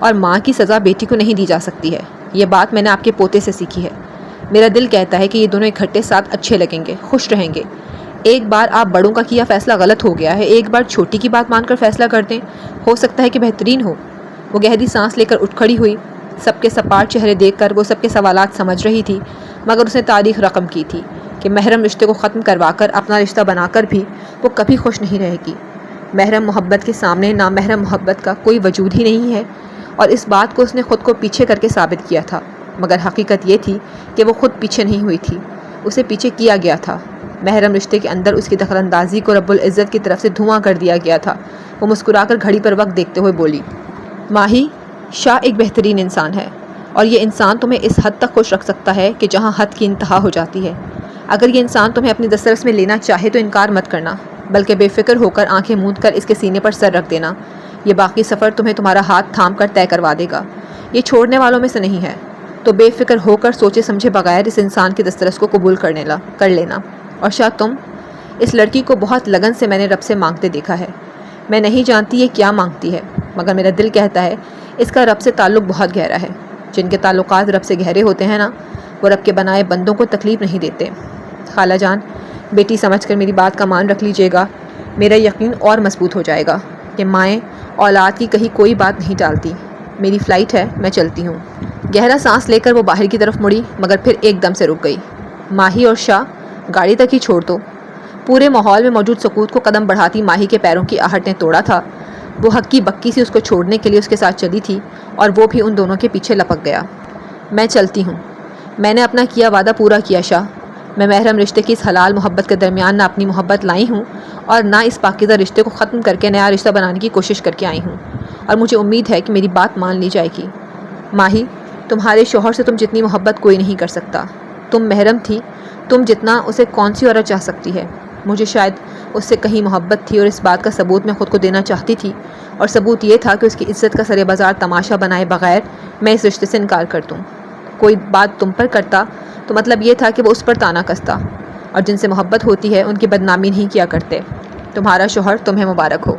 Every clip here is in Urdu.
اور ماں کی سزا بیٹی کو نہیں دی جا سکتی ہے۔ یہ بات میں نے آپ کے پوتے سے سیکھی ہے۔ میرا دل کہتا ہے کہ یہ دونوں اکٹھے ساتھ اچھے لگیں گے، خوش رہیں گے۔ ایک بار آپ بڑوں کا کیا فیصلہ غلط ہو گیا ہے، ایک بار چھوٹی کی بات مان کر فیصلہ کر دیں، ہو سکتا ہے کہ بہترین ہو۔ وہ گہری سانس لے کر اٹھ کھڑی ہوئی۔ سب کے سپاٹ چہرے دیکھ کر وہ سب کے سوالات سمجھ رہی تھی، مگر اس نے تاریخ رقم کی تھی کہ محرم رشتے کو ختم کروا کر اپنا رشتہ بنا کر بھی وہ کبھی خوش نہیں رہے گی۔ محرم محبت کے سامنے نامحرم محبت کا کوئی وجود ہی نہیں ہے، اور اس بات کو اس نے خود کو پیچھے کر کے ثابت کیا تھا، مگر حقیقت یہ تھی کہ وہ خود پیچھے نہیں ہوئی تھی، اسے پیچھے کیا گیا تھا۔ محرم رشتے کے اندر اس کی دخل اندازی کو رب العزت کی طرف سے دھواں کر دیا گیا تھا۔ وہ مسکرا کر گھڑی پر وقت دیکھتے ہوئے بولی، ماہی، شاہ ایک بہترین انسان ہے، اور یہ انسان تمہیں اس حد تک خوش رکھ سکتا ہے کہ جہاں حد کی انتہا ہو جاتی ہے۔ اگر یہ انسان تمہیں اپنی دسترس میں لینا چاہے تو انکار مت کرنا، بلکہ بے فکر ہو کر آنکھیں موند کر اس کے سینے پر سر رکھ دینا۔ یہ باقی سفر تمہیں تمہارا ہاتھ تھام کر طے کروا دے گا۔ یہ چھوڑنے والوں میں سے نہیں ہے، تو بے فکر ہو کر سوچے سمجھے بغیر اس انسان کی دسترس کو قبول کر لینا۔ اور شاہ، تم اس لڑکی کو بہت لگن سے میں نے رب سے مانگتے دیکھا ہے۔ میں نہیں جانتی یہ کیا مانگتی ہے، مگر میرا دل کہتا ہے اس کا رب سے تعلق بہت گہرا ہے۔ جن کے تعلقات رب سے گہرے ہوتے ہیں نا، وہ رب کے بنائے بندوں کو تکلیف نہیں دیتے۔ خالہ جان، بیٹی سمجھ کر میری بات کا مان رکھ لیجیے گا۔ میرا یقین اور مضبوط ہو جائے گا کہ مائیں اولاد کی کہیں کوئی بات نہیں ٹالتی۔ میری فلائٹ ہے، میں چلتی ہوں۔ گہرا سانس لے کر وہ باہر کی طرف مڑی، مگر پھر ایک دم سے رک گئی۔ ماہی اور شاہ، گاڑی تک ہی چھوڑ دو۔ پورے ماحول میں موجود سکوت کو قدم بڑھاتی ماہی کے پیروں کی آہٹ نے توڑا تھا۔ وہ ہکی بکی سی اس کو چھوڑنے کے لیے اس کے ساتھ چلی تھی، اور وہ بھی ان دونوں کے پیچھے لپک گیا۔ میں چلتی ہوں۔ میں نے اپنا کیا وعدہ پورا کیا شاہ۔ میں محرم رشتے کی اس حلال محبت کے درمیان نہ اپنی محبت لائی ہوں، اور نہ اس پاکیزہ رشتے کو ختم کر کے نیا رشتہ بنانے کی کوشش کر کے آئی ہوں، اور مجھے امید ہے کہ میری بات مان لی جائے گی۔ ماہی، تمہارے شوہر سے تم جتنی محبت کوئی نہیں کر سکتا۔ تم محرم تھی، تم جتنا اسے کون سی عورت چاہ سکتی ہے؟ مجھے شاید اس سے کہیں محبت تھی، اور اس بات کا ثبوت میں خود کو دینا چاہتی تھی، اور ثبوت یہ تھا کہ اس کی عزت کا سرے بازار تماشا بنائے بغیر میں اس رشتے سے انکار کر دوں۔ کوئی بات تم پر کرتا تو مطلب یہ تھا کہ وہ اس پر تانا کستا، اور جن سے محبت ہوتی ہے ان کی بدنامی نہیں کیا کرتے۔ تمہارا شوہر تمہیں مبارک ہو۔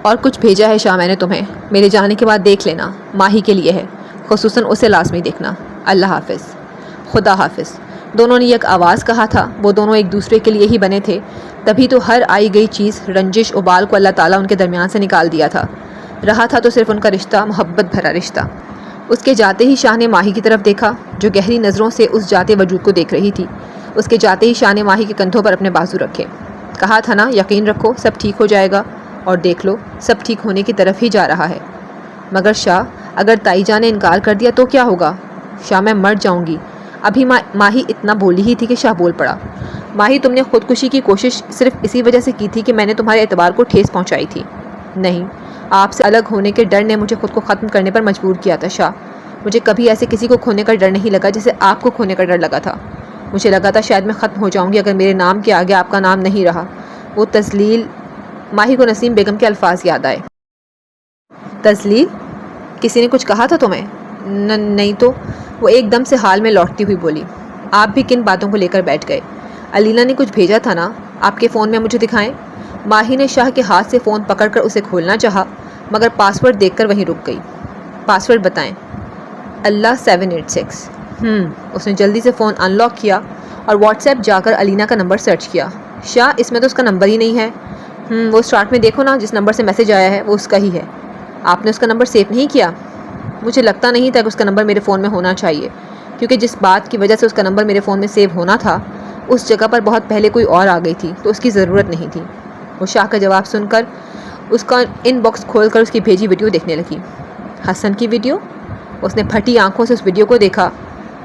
اور کچھ بھیجا ہے شاہ میں نے تمہیں، میرے جانے کے بعد دیکھ لینا، ماہی کے لیے ہے، خصوصاً اسے لازمی دیکھنا۔ اللہ حافظ۔ خدا حافظ۔ دونوں نے ایک آواز کہا تھا۔ وہ دونوں ایک دوسرے کے لیے ہی بنے تھے، تبھی تو ہر آئی گئی چیز، رنجش ابال کو اللہ تعالیٰ ان کے درمیان سے نکال دیا تھا۔ رہا تھا تو صرف ان کا رشتہ، محبت بھرا رشتہ۔ اس کے جاتے ہی شاہ نے ماہی کی طرف دیکھا، جو گہری نظروں سے اس جاتے وجود کو دیکھ رہی تھی۔ اس کے جاتے ہی شاہ نے ماہی کے کندھوں پر اپنے بازو رکھے۔ کہا تھا نا، یقین رکھو سب ٹھیک ہو جائے گا، اور دیکھ لو سب ٹھیک ہونے کی طرف ہی جا رہا ہے۔ مگر شاہ، اگر تائی جان نے انکار کر دیا تو کیا ہوگا؟ شاہ، میں مر جاؤں گی۔ ابھی ماہی اتنا بولی ہی تھی کہ شاہ بول پڑا، ماہی، تم نے خودکشی کی کوشش صرف اسی وجہ سے کی تھی کہ میں نے تمہارے اعتبار کو ٹھیس پہنچائی تھی؟ نہیں، آپ سے الگ ہونے کے ڈر نے مجھے خود کو ختم کرنے پر مجبور کیا تھا شاہ۔ مجھے کبھی ایسے کسی کو کھونے کا ڈر نہیں لگا جسے آپ کو کھونے کا ڈر لگا تھا۔ مجھے لگا تھا شاید میں ختم ہو جاؤں گی اگر میرے نام کے آگے آپ کا نام نہیں رہا۔ وہ تذلیل، ماہی کو نسیم بیگم کے الفاظ یاد آئے۔ تذلیل؟ کسی نے کچھ کہا تھا تمہیں؟ نہیں تو، وہ ایک دم سے حال میں لوٹتی ہوئی بولی۔ آپ بھی کن باتوں کو لے کر بیٹھ گئے؟ علینا نے کچھ بھیجا تھا نا، آپ کے فون میں مجھے دکھائیں۔ ماہی نے شاہ کے ہاتھ سے فون پکڑ کر اسے کھولنا چاہا، مگر پاسورڈ دیکھ کر وہیں رک گئی۔ پاسورڈ بتائیں۔ اللہ 786۔ اس نے جلدی سے فون ان لاک کیا اور واٹس ایپ جا کر علینا کا نمبر سرچ کیا۔ شاہ، اس میں تو اس کا نمبر ہی نہیں ہے۔ وہ اسٹارٹ میں دیکھو نا، جس نمبر سے میسج آیا ہے وہ اس کا ہی ہے۔ آپ نے اس کا نمبر سیو نہیں کیا؟ مجھے لگتا نہیں تھا کہ اس کا نمبر میرے فون میں ہونا چاہیے، کیونکہ جس بات کی وجہ سے اس کا نمبر میرے فون میں سیو ہونا تھا اس جگہ پر بہت پہلے کوئی اور آ گئی تھی، تو اس کی ضرورت نہیں تھی۔ وہ شاہ کا جواب سن کر اس کا ان باکس کھول کر اس کی بھیجی ویڈیو دیکھنے لگی۔ حسن کی ویڈیو؟ اس نے پھٹی آنکھوں سے اس ویڈیو کو دیکھا۔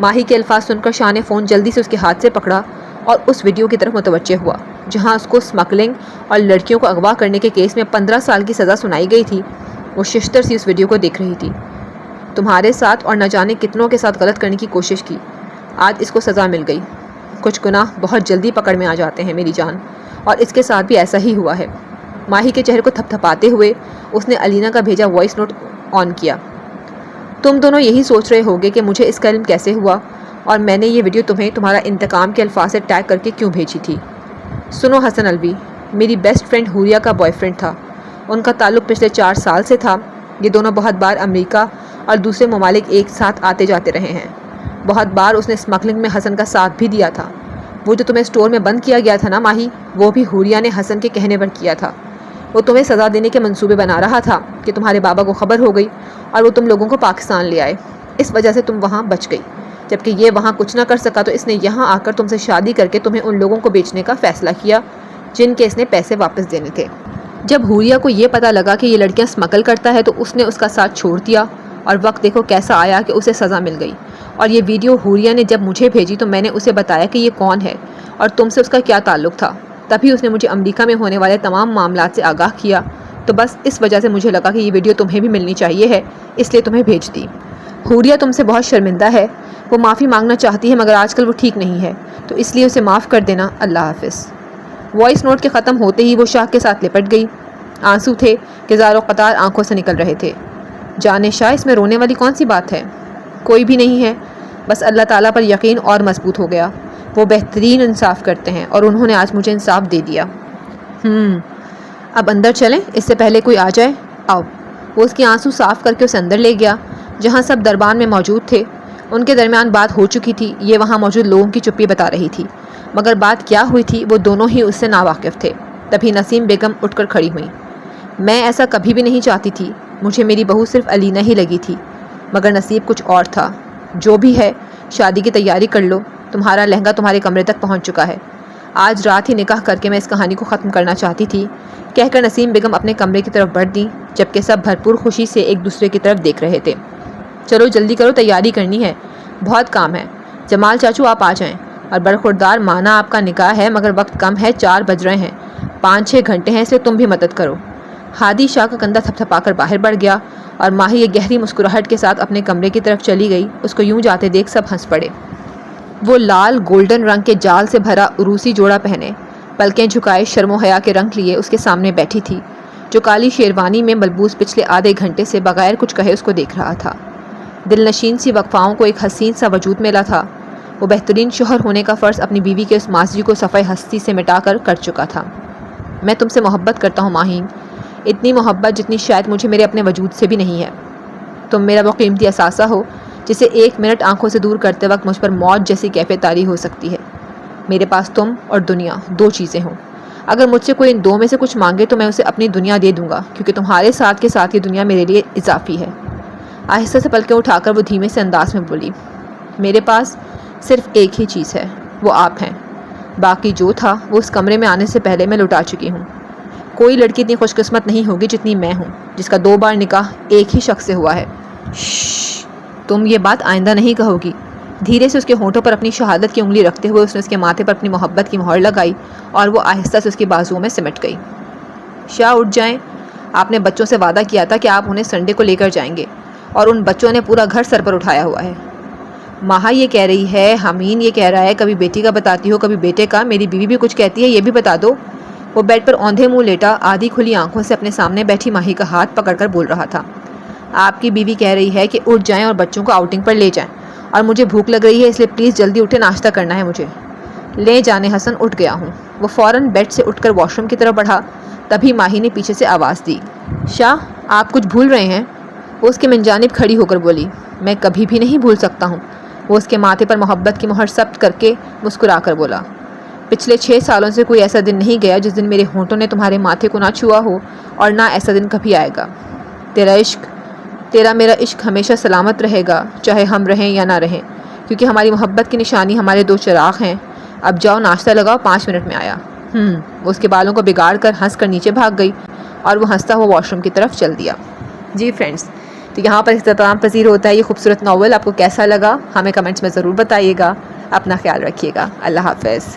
ماہی کے الفاظ سن کر شاہ نے فون جلدی سے اس کے ہاتھ سے پکڑا اور اس ویڈیو کی طرف متوجہ ہوا، جہاں اس کو اسمگلنگ اور لڑکیوں کو اغوا کرنے کے کیس میں 15 سال کی سزا سنائی گئی تھی۔ وہ ششتر سی اس ویڈیو کو دیکھ رہی تھی۔ تمہارے ساتھ اور نہ جانے کتنوں کے ساتھ غلط کرنے کی کوشش کی، آج اس کو سزا مل گئی۔ کچھ گناہ بہت جلدی پکڑ میں آ جاتے ہیں میری جان، اور اس کے ساتھ بھی ایسا ہی ہوا ہے۔ ماہی کے چہرے کو تھپ تھپاتے ہوئے اس نے علینا کا بھیجا وائس نوٹ آن کیا۔ تم دونوں یہی سوچ رہے ہوگے کہ مجھے اس کا علم کیسے ہوا، اور میں نے یہ ویڈیو تمہیں تمہارا انتقام کے الفاظ سے ٹیگ کر کے کیوں بھیجی تھی۔ سنو حسن الوی، میری بیسٹ فرینڈ حوریہ کا بوائے فرینڈ تھا۔ ان کا تعلق پچھلے 4 سال سے تھا۔ یہ دونوں بہت بار امریکہ اور دوسرے ممالک ایک ساتھ آتے جاتے رہے ہیں۔ بہت بار اس نے اسمگلنگ میں حسن کا ساتھ بھی دیا تھا۔ وہ جو تمہیں اسٹور میں بند کیا گیا تھا نا ماہی، وہ بھی حوریہ نے حسن کے کہنے پر کیا تھا۔ وہ تمہیں سزا دینے کے منصوبے بنا رہا تھا کہ تمہارے بابا کو خبر ہو گئی اور وہ تم لوگوں کو پاکستان لے آئے۔ اس وجہ سے تم وہاں بچ گئی۔ جبکہ یہ وہاں کچھ نہ کر سکا تو اس نے یہاں آ کر تم سے شادی کر کے تمہیں ان لوگوں کو بیچنے کا فیصلہ کیا جن کے اس نے پیسے واپس دینے تھے۔ جب حوریہ کو یہ پتہ لگا کہ یہ لڑکیاں اسمگل کرتا ہے تو اس نے اس کا ساتھ چھوڑ دیا، اور وقت دیکھو کیسا آیا کہ اسے سزا مل گئی۔ اور یہ ویڈیو حوریہ نے جب مجھے بھیجی تو میں نے اسے بتایا کہ یہ کون ہے اور تم سے اس کا کیا تعلق تھا۔ تبھی اس نے مجھے امریکہ میں ہونے والے تمام معاملات سے آگاہ کیا۔ تو بس اس وجہ سے مجھے لگا کہ یہ ویڈیو تمہیں بھی ملنی چاہیے ہے، اس لیے تمہیں بھیج دی۔ حوریہ تم سے بہت شرمندہ ہے، وہ معافی مانگنا چاہتی ہے مگر آج کل وہ ٹھیک نہیں ہے، تو اس لیے اسے معاف کر دینا۔ اللہ حافظ۔ وائس نوٹ کے ختم ہوتے ہی وہ شاہ کے ساتھ لپٹ گئی۔ آنسو تھے کہ زارو قطار آنکھوں سے نکل رہے تھے۔ جانے شاہ، اس میں رونے والی کون سی بات ہے؟ کوئی بھی نہیں ہے، بس اللہ تعالیٰ پر یقین اور مضبوط ہو گیا۔ وہ بہترین انصاف کرتے ہیں اور انہوں نے آج مجھے انصاف دے دیا۔ اب اندر چلیں، اس سے پہلے کوئی آ جائے۔ آؤ۔ وہ اس کی آنسو صاف کر کے اسے اندر لے گیا جہاں سب دربان میں موجود تھے۔ ان کے درمیان بات ہو چکی تھی، یہ وہاں موجود لوگوں کی چپی بتا رہی تھی، مگر بات کیا ہوئی تھی وہ دونوں ہی اس سے ناواقف تھے۔ تبھی نسیم بیگم اٹھ کر کھڑی ہوئیں۔ میں ایسا کبھی بھی نہیں چاہتی تھی، مجھے میری بہو صرف علینا ہی لگی تھی، مگر نصیب کچھ اور تھا۔ جو بھی ہے، شادی کی تیاری کر لو، تمہارا لہنگا تمہارے کمرے تک پہنچ چکا ہے۔ آج رات ہی نکاح کر کے میں اس کہانی کو ختم کرنا چاہتی تھی، کہہ کر نسیم بیگم اپنے کمرے کی طرف بڑھ دیں، جبکہ سب بھرپور خوشی سے ایک دوسرے کی طرف دیکھ رہے تھے۔ چلو جلدی کرو، تیاری کرنی ہے، بہت کام ہے۔ جمال چاچو آپ آ جائیں، اور برخوردار مانا آپ کا نکاح ہے مگر وقت کم ہے، 4 بج رہے ہیں، 5-6 گھنٹے ہیں، اس لیے تم بھی مدد کرو۔ ہادی شاہ کا کندھا تھپ تھپا کر باہر بڑھ گیا اور ماہی ایک گہری مسکراہٹ کے ساتھ اپنے کمرے کی طرف چلی گئی۔ اس کو یوں جاتے دیکھ سب ہنس پڑے۔ وہ لال گولڈن رنگ کے جال سے بھرا عروسی جوڑا پہنے، پلکیں جھکائے، شرم و حیا کے رنگ لیے اس کے سامنے بیٹھی تھی، جو کالی شیروانی میں ملبوس پچھلے آدھے گھنٹے سے بغیر کچھ کہے اس کو دیکھ رہا تھا۔ دل نشین سی وقفاؤں کو ایک حسین سا وجود ملا تھا۔ وہ بہترین شوہر ہونے کا فرض اپنی بیوی کے اس ماضی کو صفحہ ہستی سے مٹا کر چکا تھا۔ میں تم سے محبت کرتا ہوں ماہین، اتنی محبت جتنی شاید مجھے میرے اپنے وجود سے بھی نہیں ہے۔ تم میرا وہ قیمتی اثاثہ ہو جسے 1 منٹ آنکھوں سے دور کرتے وقت مجھ پر موت جیسی کیفیت طاری ہو سکتی ہے۔ میرے پاس تم اور دنیا 2 چیزیں ہوں۔ اگر مجھ سے کوئی ان 2 میں سے کچھ مانگے تو میں اسے اپنی دنیا دے دوں گا، کیونکہ تمہارے ساتھ کے ساتھ یہ دنیا میرے لیے اضافی ہے۔ آہستہ سے پلکیں اٹھا کر وہ دھیمے سے انداز میں بولی، میرے پاس صرف ایک ہی چیز ہے، وہ آپ ہیں۔ باقی جو تھا وہ اس کمرے میں آنے سے پہلے میں لٹا چکی ہوں۔ کوئی لڑکی اتنی خوش قسمت نہیں ہوگی جتنی میں ہوں، جس کا 2 بار نکاح ایک ہی شخص سے ہوا ہے۔ شش، تم یہ بات آئندہ نہیں کہو گی۔ دھیرے سے اس کے ہونٹوں پر اپنی شہادت کی انگلی رکھتے ہوئے اس نے اس کے ماتھے پر اپنی محبت کی مہر لگائی اور وہ آہستہ سے اس کی بازوؤں میں سمٹ گئی۔ شاہ اٹھ جائیں، آپ نے بچوں سے وعدہ کیا تھا کہ آپ انہیں سنڈے کو لے کر جائیں گے، اور ان بچوں نے پورا گھر سر پر اٹھایا ہوا ہے۔ ماہا یہ کہہ رہی ہے، حمین یہ کہہ رہا ہے، کبھی بیٹی کا بتاتی ہو کبھی بیٹے کا، میری بیوی بھی کچھ کہتی ہے، یہ بھی بتا دو۔ وہ بیڈ پر اوندھے منہ لیٹا آدھی کھلی آنکھوں سے اپنے سامنے بیٹھی ماہی کا ہاتھ پکڑ کر بول رہا تھا۔ آپ کی بیوی کہہ رہی ہے کہ اٹھ جائیں اور بچوں کو آؤٹنگ پر لے جائیں، اور مجھے بھوک لگ رہی ہے، اس لیے پلیز جلدی اٹھے، ناشتہ کرنا ہے مجھے۔ لے جانے حسن، اٹھ گیا ہوں۔ وہ فوراً بیڈ سے اٹھ کر واش روم کی طرف بڑھا، تبھی ماہی نے پیچھے سے آواز دی، شاہ آپ کچھ بھول رہے ہیں۔ وہ اس کے من جانب کھڑی ہو کر بولی، میں کبھی بھی نہیں بھول سکتا ہوں۔ وہ اس کے ماتھے پر محبت کی مہر ثبت کر کے مسکرا کر بولا، پچھلے 6 سالوں سے کوئی ایسا دن نہیں گیا جس دن میرے ہونٹوں نے تمہارے ماتھے کو نہ چھوا ہو، اور نہ ایسا دن کبھی آئے گا۔ تیرا میرا عشق ہمیشہ سلامت رہے گا، چاہے ہم رہیں یا نہ رہیں، کیونکہ ہماری محبت کی نشانی ہمارے 2 چراغ ہیں۔ اب جاؤ ناشتہ لگاؤ، 5 منٹ میں آیا۔ وہ اس کے بالوں کو بگاڑ کر ہنس کر نیچے بھاگ گئی اور وہ ہنستا ہوا واش روم کی طرف چل دیا۔ جی فرینڈز، تو یہاں پر اختتام پذیر ہوتا ہے یہ خوبصورت ناول۔ آپ کو کیسا لگا ہمیں کمنٹس میں ضرور بتائیے گا۔ اپنا خیال رکھیے گا۔ اللہ حافظ۔